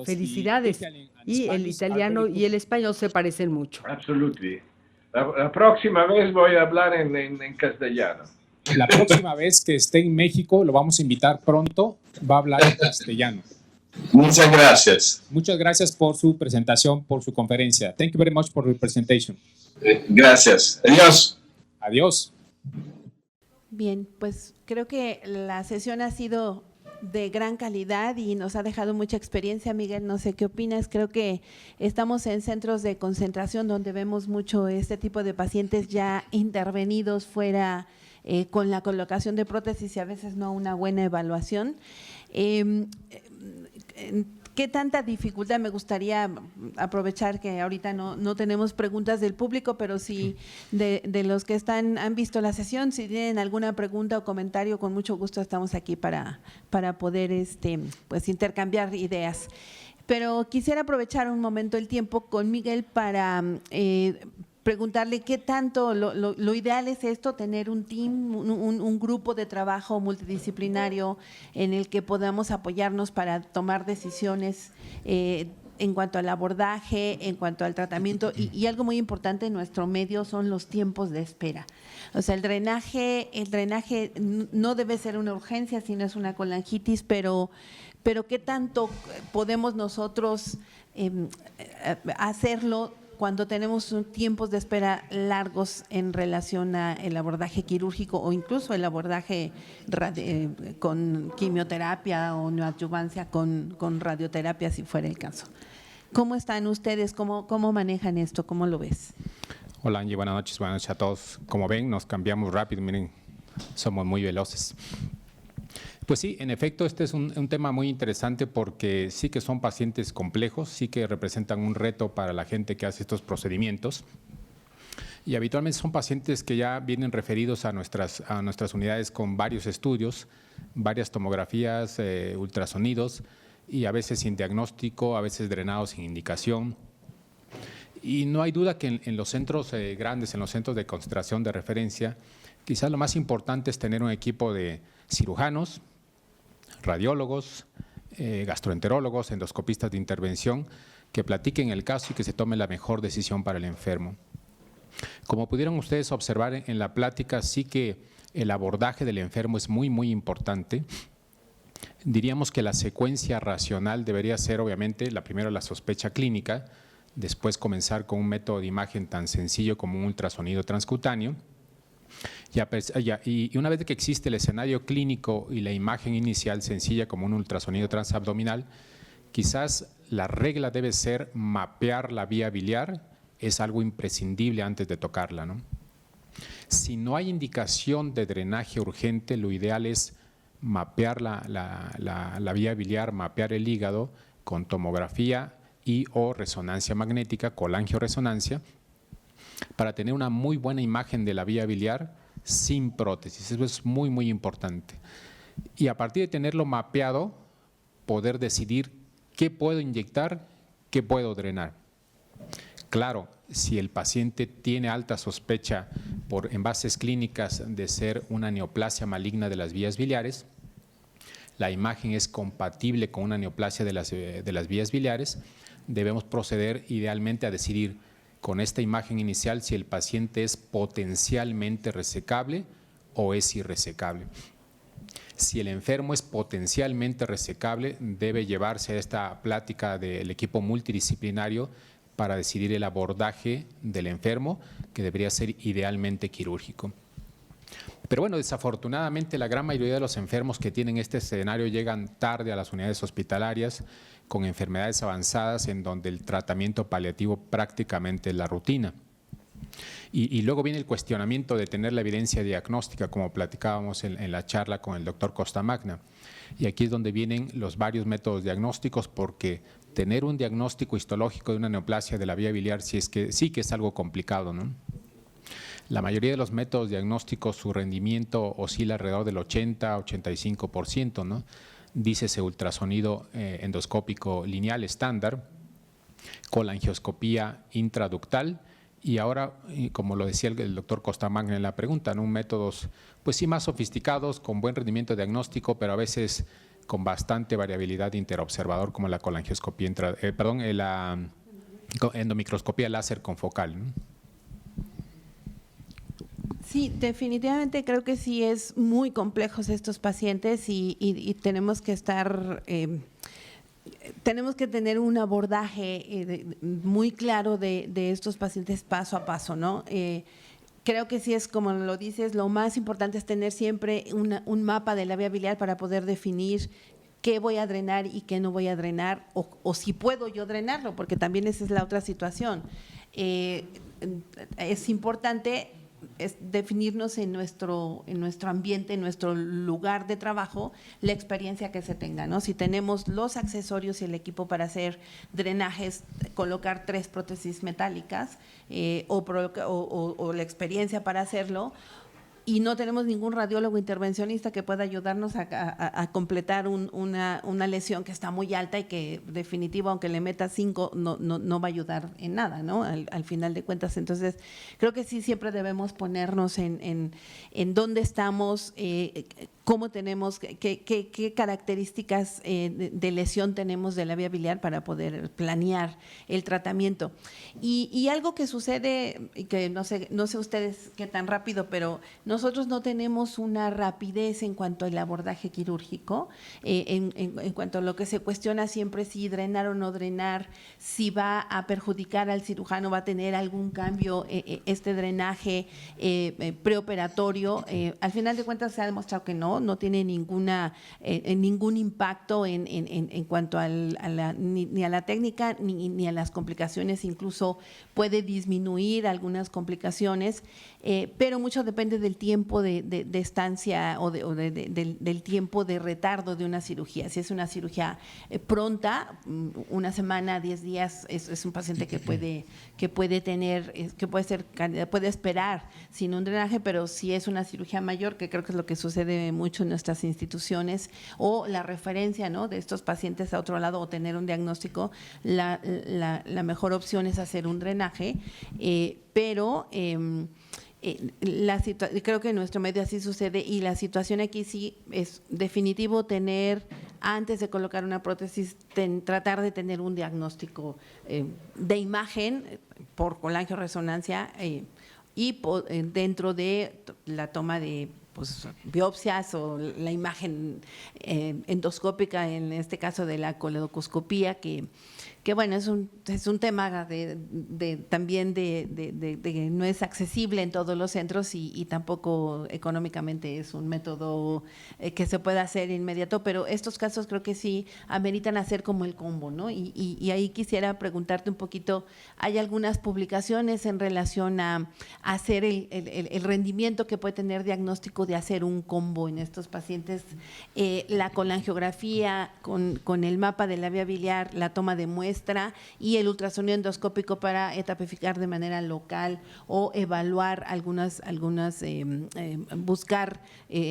Felicidades. Y el italiano y el español se parecen mucho. Absolutely. La próxima vez voy a hablar en castellano. La próxima vez que esté en México, lo vamos a invitar pronto, va a hablar en castellano. muchas gracias. Muchas gracias por su presentación, por su conferencia. Thank you very much for your presentation. Gracias. Adiós. Adiós. Bien, pues creo que la sesión ha sido de gran calidad y nos ha dejado mucha experiencia. Miguel, no sé qué opinas. Creo que estamos en centros de concentración donde vemos mucho este tipo de pacientes ya intervenidos fuera con la colocación de prótesis y a veces no una buena evaluación. ¿Qué tanta dificultad? Me gustaría aprovechar que ahorita no tenemos preguntas del público, pero si de los que han visto la sesión, si tienen alguna pregunta o comentario, con mucho gusto estamos aquí para poder pues intercambiar ideas. Pero quisiera aprovechar un momento el tiempo con Miguel para preguntarle qué tanto, lo ideal es esto, tener un team, un grupo de trabajo multidisciplinario en el que podamos apoyarnos para tomar decisiones en cuanto al abordaje, en cuanto al tratamiento y algo muy importante en nuestro medio son los tiempos de espera. O sea, el drenaje no debe ser una urgencia, sino es una colangitis, pero qué tanto podemos nosotros hacerlo cuando tenemos tiempos de espera largos en relación al abordaje quirúrgico o incluso el abordaje con quimioterapia o neoadyuvancia con radioterapia, si fuera el caso. ¿Cómo están ustedes? ¿Cómo manejan esto? ¿Cómo lo ves? Hola Angie, buenas noches a todos. Como ven, nos cambiamos rápido, miren, somos muy veloces. Pues sí, en efecto, este es un tema muy interesante porque sí que son pacientes complejos, sí que representan un reto para la gente que hace estos procedimientos y habitualmente son pacientes que ya vienen referidos a nuestras unidades con varios estudios, varias tomografías, ultrasonidos y a veces sin diagnóstico, a veces drenados sin indicación. Y no hay duda que en los centros grandes, en los centros de concentración de referencia, quizás lo más importante es tener un equipo de cirujanos, radiólogos, gastroenterólogos, endoscopistas de intervención que platiquen el caso y que se tome la mejor decisión para el enfermo. Como pudieron ustedes observar en la plática, sí que el abordaje del enfermo es muy, muy importante. Diríamos que la secuencia racional debería ser, obviamente, primero la sospecha clínica, después comenzar con un método de imagen tan sencillo como un ultrasonido transcutáneo. Y una vez que existe el escenario clínico y la imagen inicial sencilla como un ultrasonido transabdominal, quizás la regla debe ser mapear la vía biliar, es algo imprescindible antes de tocarla, ¿no? Si no hay indicación de drenaje urgente, lo ideal es mapear la vía biliar, mapear el hígado con tomografía y o resonancia magnética, colangioresonancia, para tener una muy buena imagen de la vía biliar sin prótesis. Eso es muy, muy importante. Y a partir de tenerlo mapeado, poder decidir qué puedo inyectar, qué puedo drenar. Claro, si el paciente tiene alta sospecha en bases clínicas de ser una neoplasia maligna de las vías biliares, la imagen es compatible con una neoplasia de las vías biliares, debemos proceder idealmente a decidir con esta imagen inicial si el paciente es potencialmente resecable o es irresecable. Si el enfermo es potencialmente resecable, debe llevarse a esta plática del equipo multidisciplinario para decidir el abordaje del enfermo, que debería ser idealmente quirúrgico. Pero bueno, desafortunadamente la gran mayoría de los enfermos que tienen este escenario llegan tarde a las unidades hospitalarias con enfermedades avanzadas en donde el tratamiento paliativo prácticamente es la rutina. Y luego viene el cuestionamiento de tener la evidencia diagnóstica, como platicábamos en la charla con el doctor Costamagna. Y aquí es donde vienen los varios métodos diagnósticos, porque tener un diagnóstico histológico de una neoplasia de la vía biliar sí que es algo complicado, ¿no? La mayoría de los métodos diagnósticos, su rendimiento oscila alrededor del 80-85%, ¿no? Dícese ultrasonido endoscópico lineal estándar, colangioscopía intraductal y ahora, como lo decía el doctor Costamagna en la pregunta, ¿no? Métodos pues sí más sofisticados, con buen rendimiento diagnóstico, pero a veces con bastante variabilidad interobservador, como la colangioscopía la endomicroscopía láser confocal, ¿no? Sí, definitivamente creo que sí es muy complejos estos pacientes y tenemos que estar, tenemos que tener un abordaje muy claro de estos pacientes paso a paso, ¿no? Creo que sí es, como lo dices, lo más importante es tener siempre un mapa de la vía biliar para poder definir qué voy a drenar y qué no voy a drenar, o si puedo yo drenarlo, porque también esa es la otra situación. Es importante definirnos en nuestro ambiente, en nuestro lugar de trabajo, la experiencia que se tenga, ¿no? Si tenemos los accesorios y el equipo para hacer drenajes, colocar 3 prótesis metálicas o la experiencia para hacerlo, y no tenemos ningún radiólogo intervencionista que pueda ayudarnos a completar una lesión que está muy alta y que definitivo, aunque le meta 5, no va a ayudar en nada, ¿no? Al final de cuentas. Entonces, creo que sí siempre debemos ponernos en dónde estamos, cómo tenemos, qué características de lesión tenemos de la vía biliar para poder planear el tratamiento. Y algo que sucede, y que no sé ustedes qué tan rápido, pero nosotros no tenemos una rapidez en cuanto al abordaje quirúrgico, en cuanto a lo que se cuestiona siempre si drenar o no drenar, si va a perjudicar al cirujano, va a tener algún cambio este drenaje preoperatorio. Al final de cuentas se ha demostrado que no tiene ningún impacto en cuanto ni a la técnica ni a las complicaciones, incluso puede disminuir algunas complicaciones, pero mucho depende del tiempo de estancia o del tiempo de retardo de una cirugía. Si es una cirugía pronta, 1 semana, 10 días, es un paciente que puede tener, puede esperar sin un drenaje, pero si es una cirugía mayor, que creo que es lo que sucede mucho en nuestras instituciones, o la referencia, ¿no?, de estos pacientes a otro lado o tener un diagnóstico, la mejor opción es hacer un drenaje, pero creo que en nuestro medio así sucede, y la situación aquí sí es definitivo tener, antes de colocar una prótesis, tratar de tener un diagnóstico de imagen por colangioresonancia y dentro de la toma de biopsias o la imagen endoscópica, en este caso de la coledocoscopía, que bueno, es un tema también de no es accesible en todos los centros y tampoco económicamente es un método que se pueda hacer inmediato, pero estos casos creo que sí ameritan hacer como el combo, ¿no? Y ahí quisiera preguntarte un poquito, ¿hay algunas publicaciones en relación a hacer el rendimiento que puede tener diagnóstico de hacer un combo en estos pacientes? La colangiografía con el mapa de la vía biliar, la toma de muestra y el ultrasonido endoscópico para etapificar de manera local o evaluar buscar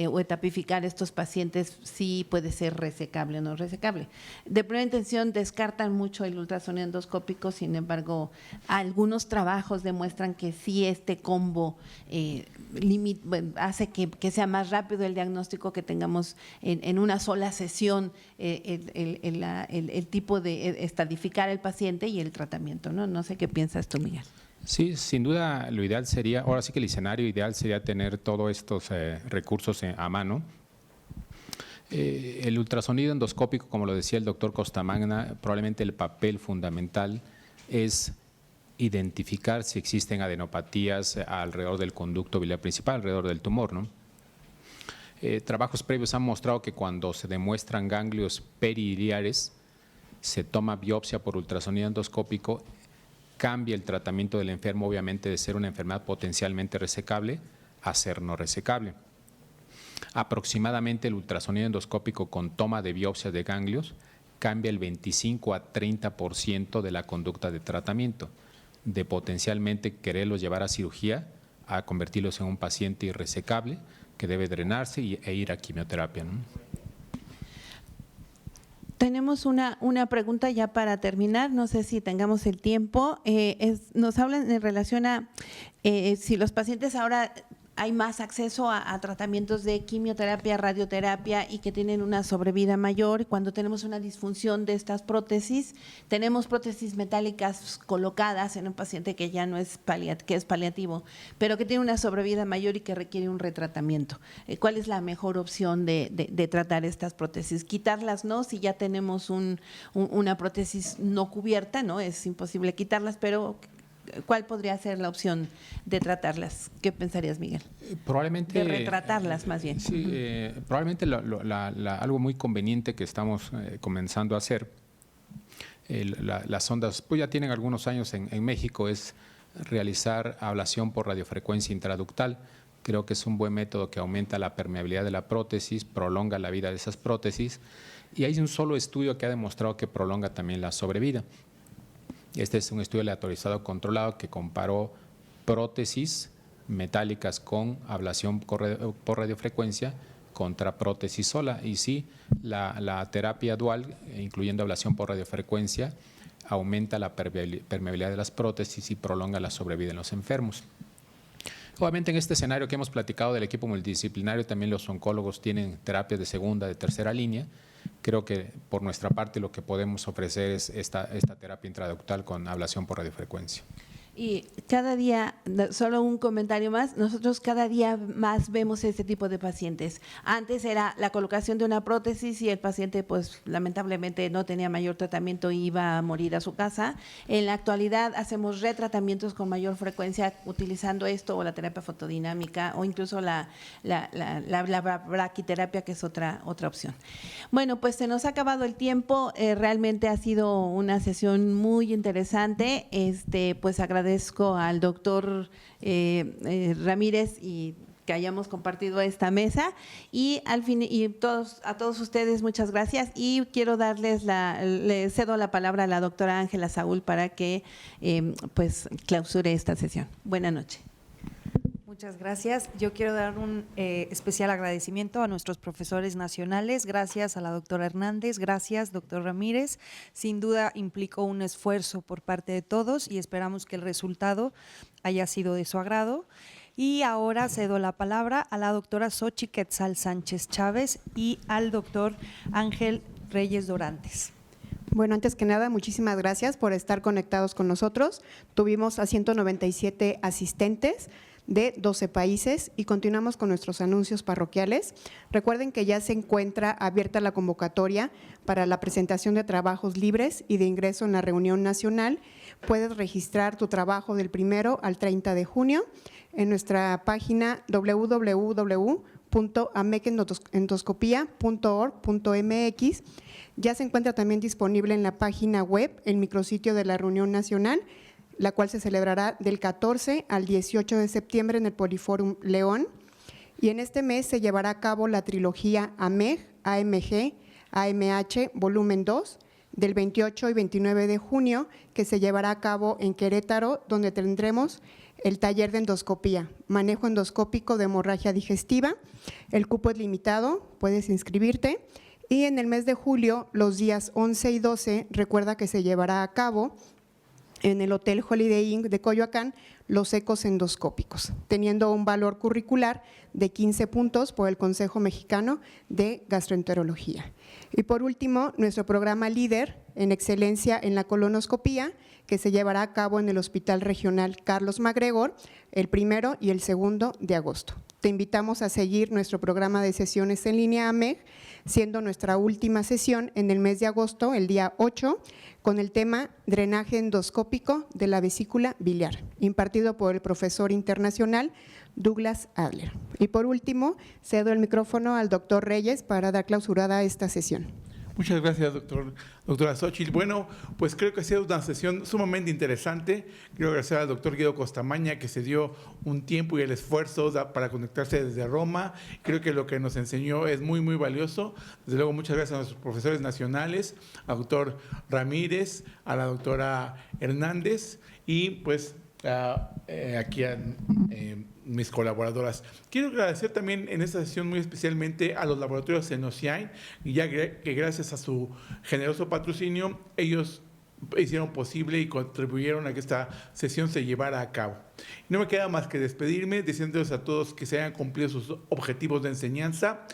o etapificar estos pacientes, si puede ser resecable o no resecable. De primera intención descartan mucho el ultrasonido endoscópico, sin embargo, algunos trabajos demuestran que sí este combo hace que sea más rápido el diagnóstico, que tengamos en una sola sesión el tipo de estadificar el paciente y el tratamiento, ¿no? No sé qué piensas tú, Miguel. Sí, sin duda lo ideal sería, ahora sí que el escenario ideal sería tener todos estos recursos a mano. El ultrasonido endoscópico, como lo decía el doctor Costamagna, probablemente el papel fundamental es identificar si existen adenopatías alrededor del conducto biliar principal, alrededor del tumor, ¿no? Trabajos previos han mostrado que cuando se demuestran ganglios periliares, se toma biopsia por ultrasonido endoscópico, cambia el tratamiento del enfermo, obviamente, de ser una enfermedad potencialmente resecable a ser no resecable. Aproximadamente el ultrasonido endoscópico con toma de biopsia de ganglios cambia el 25 a 30% de la conducta de tratamiento, de potencialmente quererlos llevar a cirugía a convertirlos en un paciente irresecable que debe drenarse e ir a quimioterapia, ¿no? Tenemos una pregunta ya para terminar, no sé si tengamos el tiempo. Nos hablan en relación a si los pacientes ahora hay más acceso a tratamientos de quimioterapia, radioterapia y que tienen una sobrevida mayor. Cuando tenemos una disfunción de estas prótesis, tenemos prótesis metálicas colocadas en un paciente que ya no es que es paliativo, pero que tiene una sobrevida mayor y que requiere un retratamiento. ¿Cuál es la mejor opción de tratar estas prótesis? Quitarlas, ¿no? Si ya tenemos una prótesis no cubierta, ¿no? Es imposible quitarlas, pero ¿cuál podría ser la opción de tratarlas? ¿Qué pensarías, Miguel? Probablemente… De retratarlas, más bien. Sí, probablemente algo muy conveniente que estamos comenzando a hacer, las ondas, pues ya tienen algunos años en México, es realizar ablación por radiofrecuencia intraductal. Creo que es un buen método que aumenta la permeabilidad de la prótesis, prolonga la vida de esas prótesis, y hay un solo estudio que ha demostrado que prolonga también la sobrevida. Este es un estudio aleatorizado controlado que comparó prótesis metálicas con ablación por radiofrecuencia contra prótesis sola. Y sí, la terapia dual, incluyendo ablación por radiofrecuencia, aumenta la permeabilidad de las prótesis y prolonga la sobrevida en los enfermos. Obviamente en este escenario que hemos platicado del equipo multidisciplinario, también los oncólogos tienen terapias de segunda, de tercera línea. Creo que por nuestra parte lo que podemos ofrecer es esta terapia intraductal con ablación por radiofrecuencia. Y cada día, solo un comentario más, nosotros cada día más vemos este tipo de pacientes. Antes era la colocación de una prótesis y el paciente pues lamentablemente no tenía mayor tratamiento y iba a morir a su casa. En la actualidad hacemos retratamientos con mayor frecuencia utilizando esto o la terapia fotodinámica o incluso la braquiterapia, que es otra opción. Bueno, pues se nos ha acabado el tiempo, realmente ha sido una sesión muy interesante, pues agradezco al doctor Ramírez y que hayamos compartido esta mesa y a todos ustedes muchas gracias y quiero le cedo la palabra a la doctora Ángela Saúl para que pues clausure esta sesión. Buenas noches. Muchas gracias. Yo quiero dar un especial agradecimiento a nuestros profesores nacionales. Gracias a la doctora Hernández, gracias doctor Ramírez. Sin duda implicó un esfuerzo por parte de todos y esperamos que el resultado haya sido de su agrado. Y ahora cedo la palabra a la doctora Xochitl Quetzal Sánchez Chávez y al doctor Ángel Reyes Dorantes. Bueno, antes que nada, muchísimas gracias por estar conectados con nosotros. Tuvimos a 197 asistentes de 12 países y continuamos con nuestros anuncios parroquiales. Recuerden que ya se encuentra abierta la convocatoria para la presentación de trabajos libres y de ingreso en la reunión nacional. Puedes registrar tu trabajo del 1 al 30 de junio en nuestra página www.amecendoscopia.org.mx. Ya se encuentra también disponible en la página web el micrositio de la reunión nacional, la cual se celebrará del 14 al 18 de septiembre en el Poliforum León. Y en este mes se llevará a cabo la trilogía AMEG, AMG, AMH, volumen 2, del 28 y 29 de junio, que se llevará a cabo en Querétaro, donde tendremos el taller de endoscopía, manejo endoscópico de hemorragia digestiva. El cupo es limitado, puedes inscribirte. Y en el mes de julio, los días 11 y 12, recuerda que se llevará a cabo en el Hotel Holiday Inn de Coyoacán, los ecos endoscópicos, teniendo un valor curricular de 15 puntos por el Consejo Mexicano de Gastroenterología. Y por último, nuestro programa líder en excelencia en la colonoscopía, que se llevará a cabo en el Hospital Regional Carlos MacGregor el 1 y el 2 de agosto. Te invitamos a seguir nuestro programa de sesiones en línea AMEG, siendo nuestra última sesión en el mes de agosto, el día 8, con el tema drenaje endoscópico de la vesícula biliar, impartido por el profesor internacional Douglas Adler. Y por último, cedo el micrófono al doctor Reyes para dar clausurada a esta sesión. Muchas gracias, doctora Xochitl. Bueno, pues creo que ha sido una sesión sumamente interesante. Quiero agradecer al doctor Guido Costamaña, que se dio un tiempo y el esfuerzo para conectarse desde Roma. Creo que lo que nos enseñó es muy, muy valioso. Desde luego, muchas gracias a nuestros profesores nacionales, al doctor Ramírez, a la doctora Hernández y pues aquí a mis colaboradoras. Quiero agradecer también en esta sesión muy especialmente a los laboratorios Senociain, ya que gracias a su generoso patrocinio, ellos hicieron posible y contribuyeron a que esta sesión se llevara a cabo. No me queda más que despedirme, diciéndoles a todos que se hayan cumplido sus objetivos de enseñanza,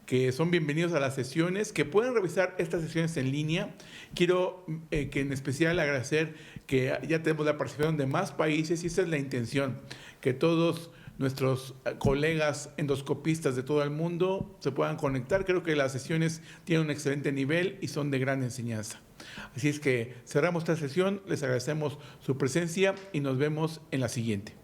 que son bienvenidos a las sesiones, que pueden revisar estas sesiones en línea. Quiero que en especial agradecer que ya tenemos la participación de más países y esa es la intención, que todos nuestros colegas endoscopistas de todo el mundo se puedan conectar. Creo que las sesiones tienen un excelente nivel y son de gran enseñanza. Así es que cerramos esta sesión, les agradecemos su presencia y nos vemos en la siguiente.